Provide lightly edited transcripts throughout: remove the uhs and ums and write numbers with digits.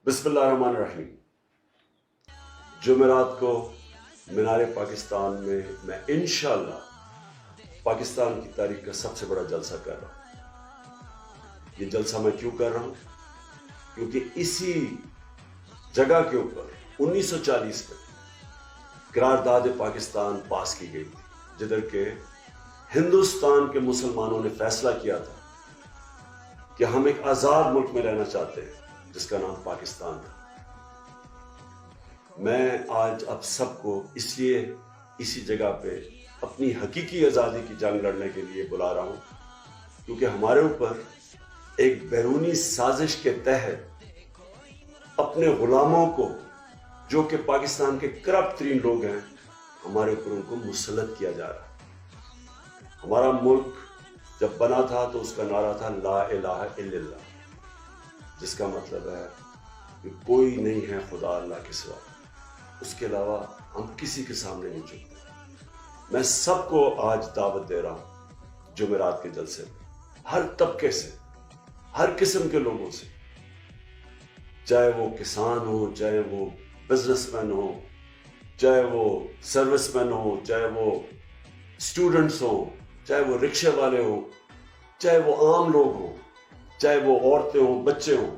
بسم اللہ الرحمن الرحیم۔ جمعرات کو مینار پاکستان میں انشاءاللہ پاکستان کی تاریخ کا سب سے بڑا جلسہ کر رہا ہوں۔ یہ جلسہ میں کیوں کر رہا ہوں؟ کیونکہ اسی جگہ کے اوپر 1940 میں قرارداد پاکستان پاس کی گئی تھی، جدھر کہ ہندوستان کے مسلمانوں نے فیصلہ کیا تھا کہ ہم ایک آزاد ملک میں رہنا چاہتے ہیں جس کا نام پاکستان تھا۔ میں آج آپ سب کو اس لیے اسی جگہ پہ اپنی حقیقی آزادی کی جنگ لڑنے کے لیے بلا رہا ہوں، کیونکہ ہمارے اوپر ایک بیرونی سازش کے تحت اپنے غلاموں کو، جو کہ پاکستان کے کرپٹ ترین لوگ ہیں، ہمارے اوپر ان کو مسلط کیا جا رہا ہے۔ ہمارا ملک جب بنا تھا تو اس کا نعرہ تھا لا الہ الا اللہ، جس کا مطلب ہے کہ کوئی نہیں ہے خدا اللہ کے سوا، اس کے علاوہ ہم کسی کے سامنے نہیں جھکتے۔ میں سب کو آج دعوت دے رہا ہوں جمعرات کے جلسے میں، ہر طبقے سے، ہر قسم کے لوگوں سے، چاہے وہ کسان ہو، چاہے وہ بزنس مین ہو، چاہے وہ سروس مین ہو، چاہے وہ اسٹوڈنٹس ہوں، چاہے وہ رکشے والے ہوں، چاہے وہ عام لوگ ہوں، چاہے وہ عورتیں ہوں، بچے ہوں،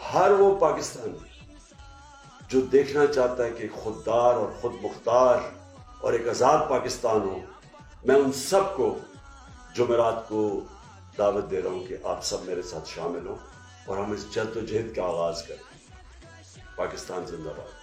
ہر وہ پاکستانی جو دیکھنا چاہتا ہے کہ خوددار اور خود مختار اور ایک آزاد پاکستان ہو، میں ان سب کو جمعرات کو دعوت دے رہا ہوں کہ آپ سب میرے ساتھ شامل ہوں اور ہم اس جد و جہد کا آغاز کریں۔ پاکستان زندہ باد۔